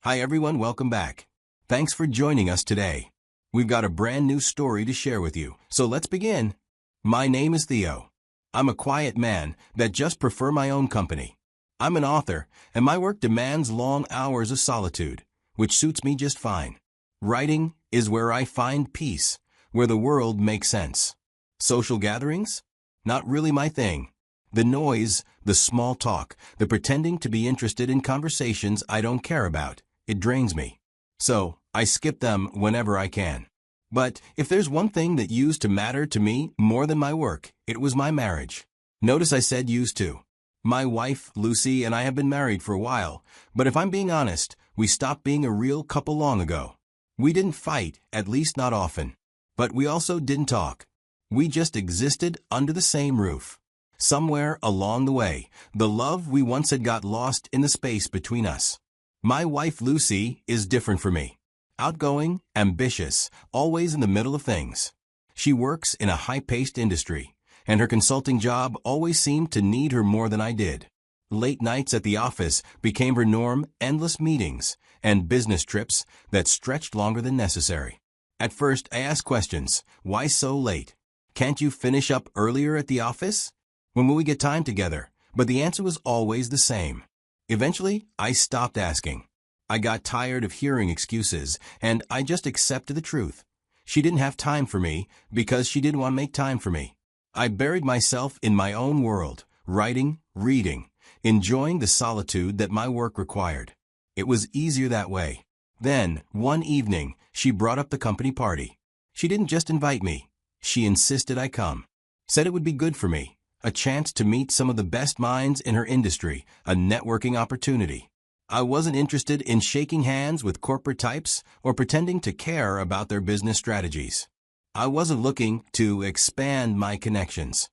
Hi everyone, welcome back. Thanks for joining us today. We've got a brand new story to share with you, so let's begin. My name is Theo. I'm a quiet man that just prefer my own company. I'm an author, and my work demands long hours of solitude, which suits me just fine. Writing is where I find peace, where the world makes sense. Social gatherings? Not really my thing. The noise, the small talk, the pretending to be interested in conversations I don't care about, it drains me. So, I skip them whenever I can. But if there's one thing that used to matter to me more than my work, it was my marriage. Notice I said used to. My wife, Lucy, and I have been married for a while, but if I'm being honest, we stopped being a real couple long ago. We didn't fight, at least not often. But we also didn't talk. We just existed under the same roof. Somewhere along the way, the love we once had got lost in the space between us. My wife Lucy is different for me. Outgoing, ambitious, always in the middle of things. She works in a high-paced industry, and her consulting job always seemed to need her more than I did. Late nights at the office became her norm, endless meetings, and business trips that stretched longer than necessary. At first, I asked questions. Why so late? Can't you finish up earlier at the office? When will we get time together? But the answer was always the same. Eventually, I stopped asking. I got tired of hearing excuses, and I just accepted the truth. She didn't have time for me because she didn't want to make time for me. I buried myself in my own world, writing, reading, enjoying the solitude that my work required. It was easier that way. Then, one evening, she brought up the company party. She didn't just invite me. She insisted I come. Said it would be good for me. A chance to meet some of the best minds in her industry, a networking opportunity. I wasn't interested in shaking hands with corporate types or pretending to care about their business strategies. I wasn't looking to expand my connections.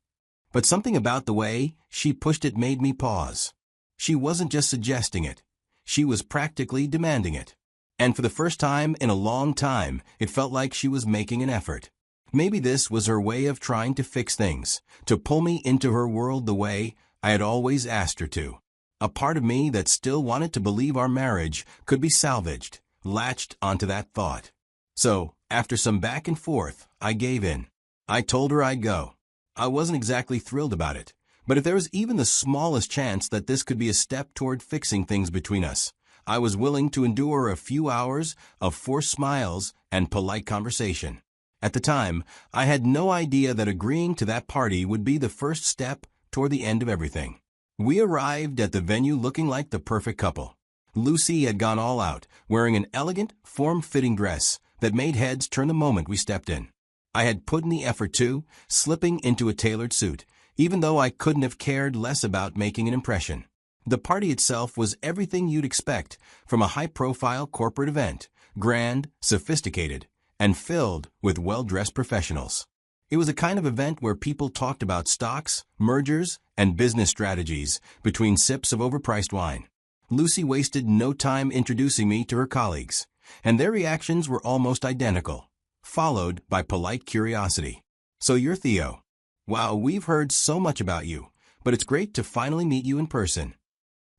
But something about the way she pushed it made me pause. She wasn't just suggesting it. She was practically demanding it. And for the first time in a long time, it felt like she was making an effort. Maybe this was her way of trying to fix things, to pull me into her world the way I had always asked her to. A part of me that still wanted to believe our marriage could be salvaged, latched onto that thought. So, after some back and forth, I gave in. I told her I'd go. I wasn't exactly thrilled about it, but if there was even the smallest chance that this could be a step toward fixing things between us, I was willing to endure a few hours of forced smiles and polite conversation. At the time, I had no idea that agreeing to that party would be the first step toward the end of everything. We arrived at the venue looking like the perfect couple. Lucy had gone all out, wearing an elegant, form-fitting dress that made heads turn the moment we stepped in. I had put in the effort too, slipping into a tailored suit, even though I couldn't have cared less about making an impression. The party itself was everything you'd expect from a high-profile corporate event, grand, sophisticated, and filled with well-dressed professionals. It was a kind of event where people talked about stocks, mergers, and business strategies between sips of overpriced wine. Lucy wasted no time introducing me to her colleagues, and their reactions were almost identical, followed by polite curiosity. So you're Theo. Wow, we've heard so much about you, but it's great to finally meet you in person.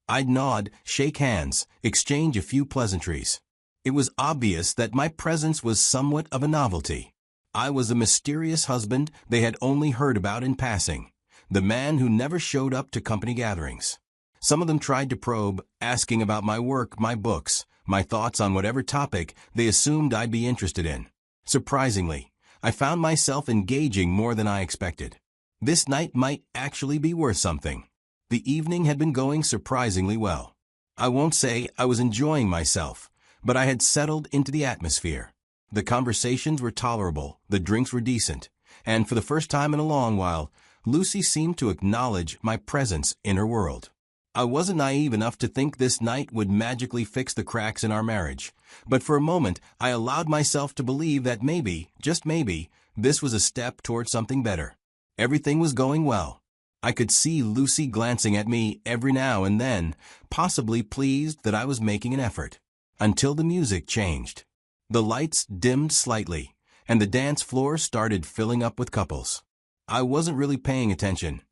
I'd nod, shake hands, exchange a few pleasantries. It was obvious that my presence was somewhat of a novelty. I was the mysterious husband they had only heard about in passing, the man who never showed up to company gatherings. Some of them tried to probe, asking about my work, my books, my thoughts on whatever topic they assumed I'd be interested in. Surprisingly, I found myself engaging more than I expected. This night might actually be worth something. The evening had been going surprisingly well. I won't say I was enjoying myself, but I had settled into the atmosphere. The conversations were tolerable, the drinks were decent, and for the first time in a long while, Lucy seemed to acknowledge my presence in her world. I wasn't naive enough to think this night would magically fix the cracks in our marriage, but for a moment I allowed myself to believe that maybe, just maybe, this was a step toward something better. Everything was going well. I could see Lucy glancing at me every now and then, possibly pleased that I was making an effort. Until the music changed. The lights dimmed slightly, and the dance floor started filling up with couples. I wasn't really paying attention,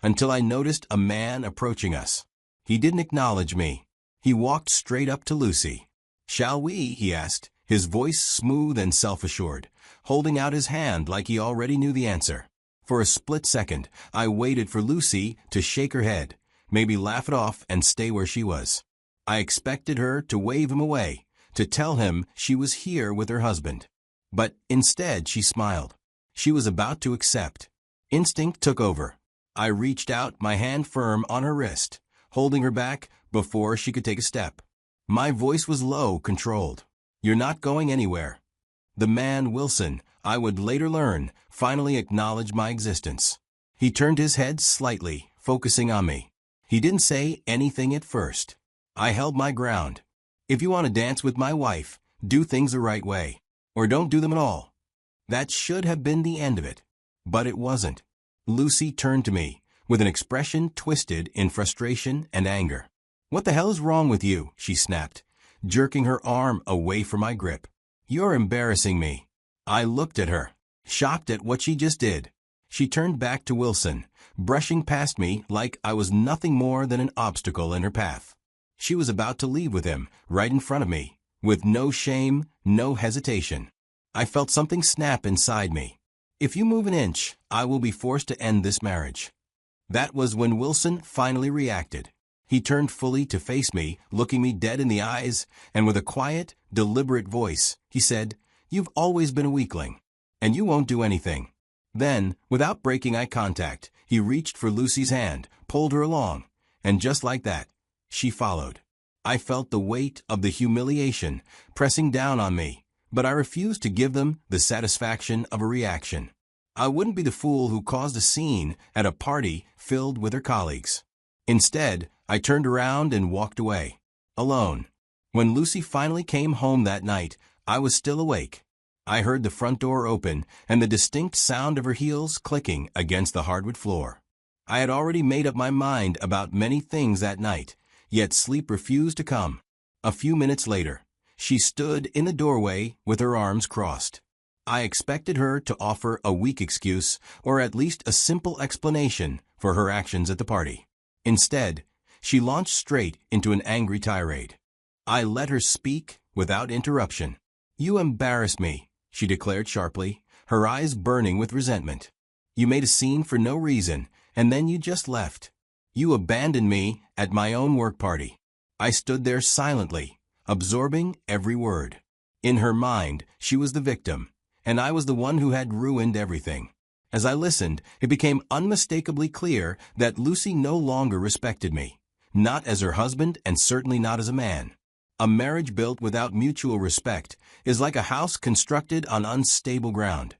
until I noticed a man approaching us. He didn't acknowledge me. He walked straight up to Lucy. "Shall we?" he asked, his voice smooth and self-assured, holding out his hand like he already knew the answer. For a split second, I waited for Lucy to shake her head, maybe laugh it off and stay where she was. I expected her to wave him away, to tell him she was here with her husband. But instead she smiled. She was about to accept. Instinct took over. I reached out, my hand firm on her wrist, holding her back before she could take a step. My voice was low, controlled. "You're not going anywhere." The man, Wilson, I would later learn, finally acknowledged my existence. He turned his head slightly, focusing on me. He didn't say anything at first. I held my ground. "If you want to dance with my wife, do things the right way. Or don't do them at all." That should have been the end of it. But it wasn't. Lucy turned to me, with an expression twisted in frustration and anger. "What the hell is wrong with you?" she snapped, jerking her arm away from my grip. "You're embarrassing me." I looked at her, shocked at what she just did. She turned back to Wilson, brushing past me like I was nothing more than an obstacle in her path. She was about to leave with him, right in front of me, with no shame, no hesitation. I felt something snap inside me. "If you move an inch, I will be forced to end this marriage." That was when Wilson finally reacted. He turned fully to face me, looking me dead in the eyes, and with a quiet, deliberate voice, he said, "You've always been a weakling, and you won't do anything." Then, without breaking eye contact, he reached for Lucy's hand, pulled her along, and just like that, she followed. I felt the weight of the humiliation pressing down on me, but I refused to give them the satisfaction of a reaction. I wouldn't be the fool who caused a scene at a party filled with her colleagues. Instead, I turned around and walked away, alone. When Lucy finally came home that night, I was still awake. I heard the front door open and the distinct sound of her heels clicking against the hardwood floor. I had already made up my mind about many things that night, yet sleep refused to come. A few minutes later, she stood in the doorway with her arms crossed. I expected her to offer a weak excuse or at least a simple explanation for her actions at the party. Instead, she launched straight into an angry tirade. I let her speak without interruption. "You embarrass me," she declared sharply, her eyes burning with resentment. "You made a scene for no reason, and then you just left. You abandoned me at my own work party." I stood there silently, absorbing every word. In her mind, she was the victim, and I was the one who had ruined everything. As I listened, it became unmistakably clear that Lucy no longer respected me, not as her husband and certainly not as a man. A marriage built without mutual respect is like a house constructed on unstable ground,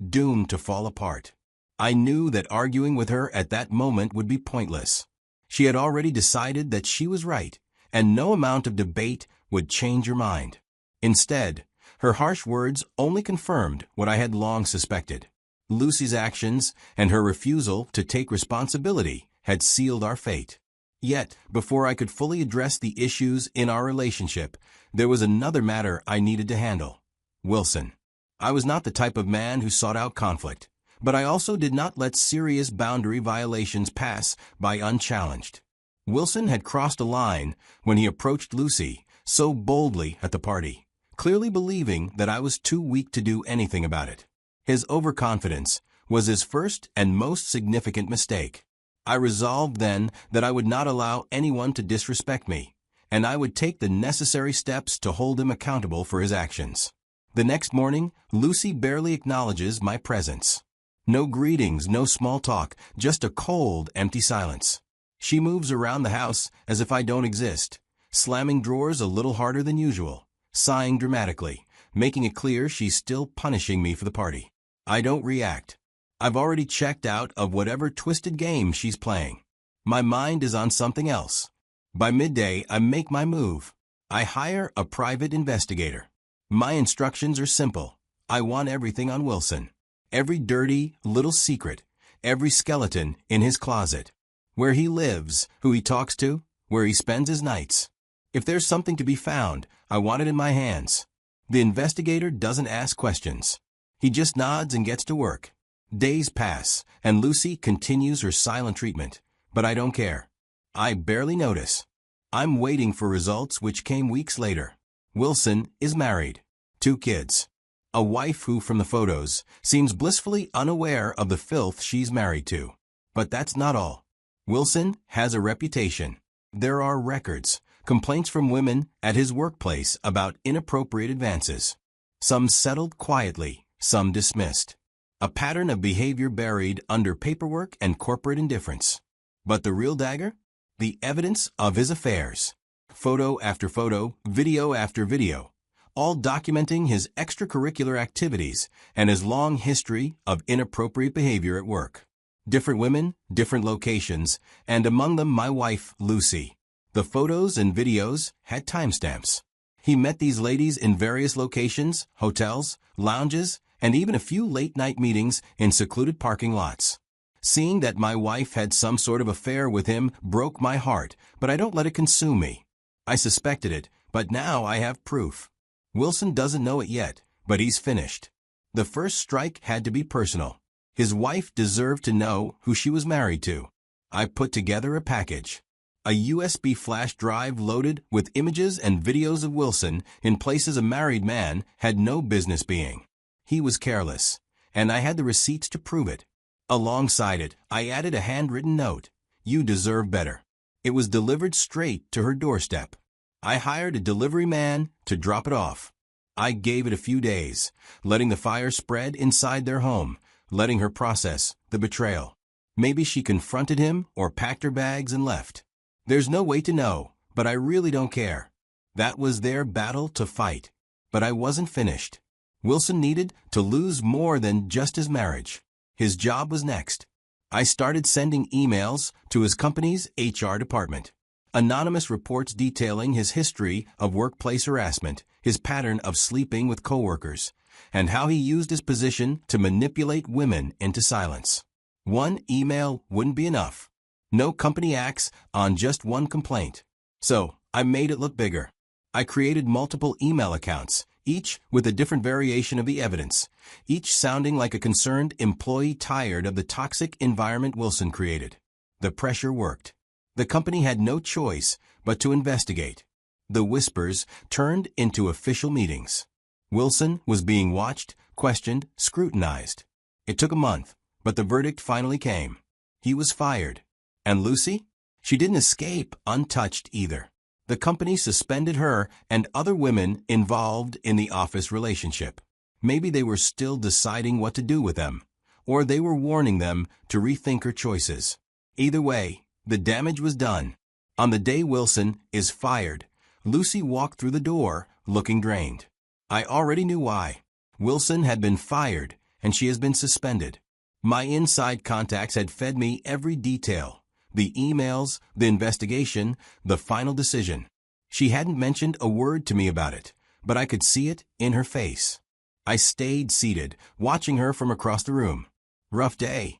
doomed to fall apart. I knew that arguing with her at that moment would be pointless. She had already decided that she was right, and no amount of debate would change her mind. Instead, her harsh words only confirmed what I had long suspected. Lucy's actions and her refusal to take responsibility had sealed our fate. Yet, before I could fully address the issues in our relationship, there was another matter I needed to handle. Wilson. I was not the type of man who sought out conflict, but I also did not let serious boundary violations pass by unchallenged. Wilson had crossed a line when he approached Lucy so boldly at the party, clearly believing that I was too weak to do anything about it. His overconfidence was his first and most significant mistake. I resolved then that I would not allow anyone to disrespect me, and I would take the necessary steps to hold him accountable for his actions. The next morning, Lucy barely acknowledges my presence. No greetings, no small talk, just a cold, empty silence. She moves around the house as if I don't exist, slamming drawers a little harder than usual, sighing dramatically, making it clear she's still punishing me for the party. I don't react. I've already checked out of whatever twisted game she's playing. My mind is on something else. By midday, I make my move. I hire a private investigator. My instructions are simple. I want everything on Wilson. Every dirty little secret, every skeleton in his closet. Where he lives, who he talks to, where he spends his nights. If there's something to be found, I want it in my hands. The investigator doesn't ask questions. He just nods and gets to work. Days pass, and Lucy continues her silent treatment, but I don't care. I barely notice. I'm waiting for results which came weeks later. Wilson is married. 2 kids. A wife who, from the photos, seems blissfully unaware of the filth she's married to. But that's not all. Wilson has a reputation. There are records, complaints from women at his workplace about inappropriate advances. Some settled quietly, some dismissed. A pattern of behavior buried under paperwork and corporate indifference. But the real dagger? The evidence of his affairs. Photo after photo, video after video, all documenting his extracurricular activities and his long history of inappropriate behavior at work. Different women, different locations, and among them my wife, Lucy. The photos and videos had timestamps. He met these ladies in various locations, hotels, lounges, and even a few late-night meetings in secluded parking lots. Seeing that my wife had some sort of affair with him broke my heart, but I don't let it consume me. I suspected it, but now I have proof. Wilson doesn't know it yet, but he's finished. The first strike had to be personal. His wife deserved to know who she was married to. I put together a package. A USB flash drive loaded with images and videos of Wilson in places a married man had no business being. He was careless, and I had the receipts to prove it. Alongside it, I added a handwritten note. You deserve better. It was delivered straight to her doorstep. I hired a delivery man to drop it off. I gave it a few days, letting the fire spread inside their home, letting her process the betrayal. Maybe she confronted him or packed her bags and left. There's no way to know, but I really don't care. That was their battle to fight. But I wasn't finished. Wilson needed to lose more than just his marriage. His job was next. I started sending emails to his company's HR department. Anonymous reports detailing his history of workplace harassment, his pattern of sleeping with coworkers, and how he used his position to manipulate women into silence. One email wouldn't be enough. No company acts on just one complaint. So, I made it look bigger. I created multiple email accounts, each with a different variation of the evidence, each sounding like a concerned employee tired of the toxic environment Wilson created. The pressure worked. The company had no choice but to investigate. The whispers turned into official meetings. Wilson was being watched, questioned, scrutinized. It took a month, but the verdict finally came. He was fired. And Lucy? She didn't escape untouched either. The company suspended her and other women involved in the office relationship. Maybe they were still deciding what to do with them, or they were warning them to rethink her choices. Either way, the damage was done. On the day Wilson is fired, Lucy walked through the door looking drained. I already knew why. Wilson had been fired, and she has been suspended. My inside contacts had fed me every detail. The emails, the investigation, the final decision. She hadn't mentioned a word to me about it, but I could see it in her face. I stayed seated, watching her from across the room. Rough day?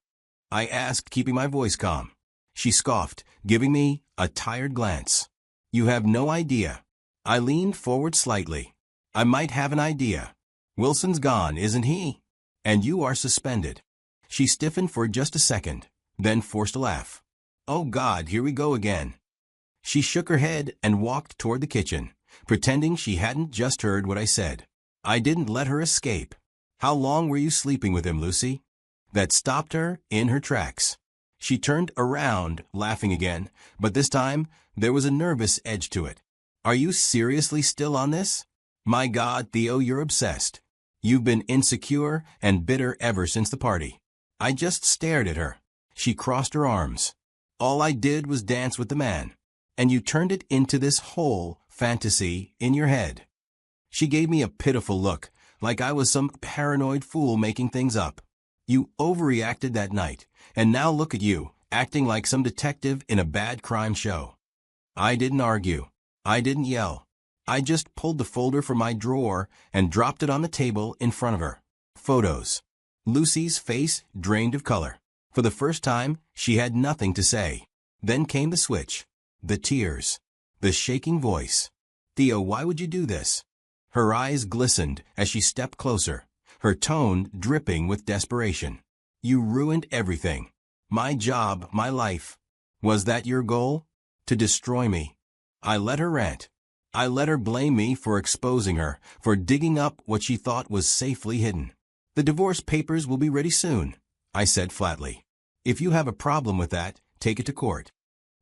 I asked, keeping my voice calm. She scoffed, giving me a tired glance. You have no idea. I leaned forward slightly. I might have an idea. Wilson's gone, isn't he? And you are suspended. She stiffened for just a second, then forced a laugh. Oh God, here we go again. She shook her head and walked toward the kitchen, pretending she hadn't just heard what I said. I didn't let her escape. How long were you sleeping with him, Lucy? That stopped her in her tracks. She turned around, laughing again, but this time there was a nervous edge to it. Are you seriously still on this? My God, Theo, you're obsessed. You've been insecure and bitter ever since the party. I just stared at her. She crossed her arms. All I did was dance with the man, and you turned it into this whole fantasy in your head. She gave me a pitiful look, like I was some paranoid fool making things up. You overreacted that night, and now look at you, acting like some detective in a bad crime show. I didn't argue. I didn't yell. I just pulled the folder from my drawer and dropped it on the table in front of her. Photos. Lucy's face drained of color. For the first time, she had nothing to say. Then came the switch. The tears. The shaking voice. Theo, why would you do this? Her eyes glistened as she stepped closer, her tone dripping with desperation. You ruined everything. My job, my life. Was that your goal? To destroy me. I let her rant. I let her blame me for exposing her, for digging up what she thought was safely hidden. The divorce papers will be ready soon, I said flatly. If you have a problem with that, take it to court.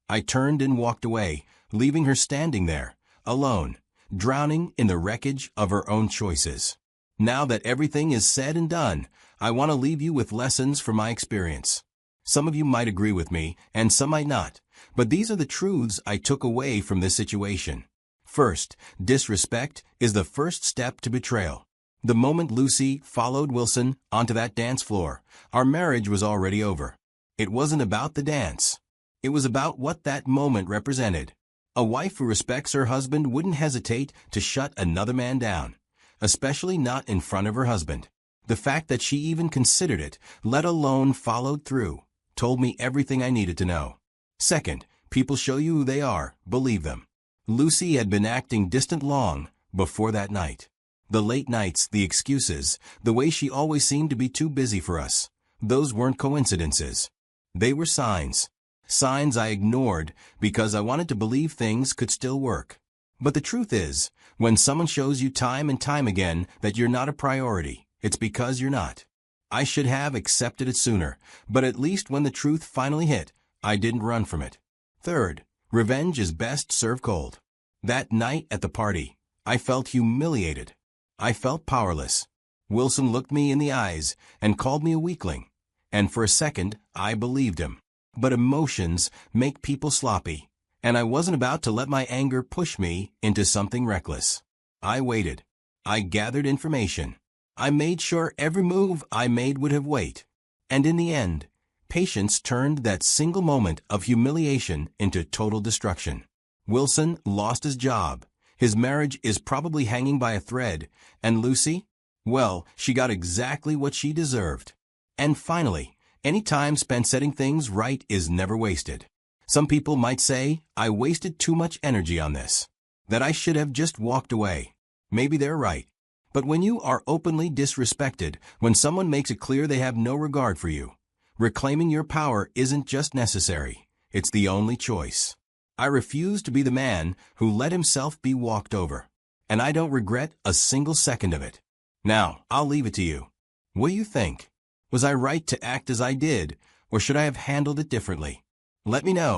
I turned and walked away, leaving her standing there, alone, drowning in the wreckage of her own choices. Now that everything is said and done, I want to leave you with lessons from my experience. Some of you might agree with me, and some might not, but these are the truths I took away from this situation. First, disrespect is the first step to betrayal. The moment Lucy followed Wilson onto that dance floor, our marriage was already over. It wasn't about the dance. It was about what that moment represented. A wife who respects her husband wouldn't hesitate to shut another man down, especially not in front of her husband. The fact that she even considered it, let alone followed through, told me everything I needed to know. Second, people show you who they are, believe them. Lucy had been acting distant long before that night. The late nights, the excuses, the way she always seemed to be too busy for us, those weren't coincidences. They were signs. Signs I ignored because I wanted to believe things could still work. But the truth is, when someone shows you time and time again that you're not a priority, it's because you're not. I should have accepted it sooner, but at least when the truth finally hit, I didn't run from it. Third, revenge is best served cold. That night at the party, I felt humiliated. I felt powerless. Wilson looked me in the eyes and called me a weakling. And for a second, I believed him. But emotions make people sloppy, and I wasn't about to let my anger push me into something reckless. I waited. I gathered information. I made sure every move I made would have weight. And in the end, patience turned that single moment of humiliation into total destruction. Wilson lost his job. His marriage is probably hanging by a thread. And Lucy? Well, she got exactly what she deserved. And finally, any time spent setting things right is never wasted. Some people might say, I wasted too much energy on this, that I should have just walked away. Maybe they're right. But when you are openly disrespected, when someone makes it clear they have no regard for you, reclaiming your power isn't just necessary, it's the only choice. I refuse to be the man who let himself be walked over, and I don't regret a single second of it. Now, I'll leave it to you. What do you think? Was I right to act as I did, or should I have handled it differently? Let me know.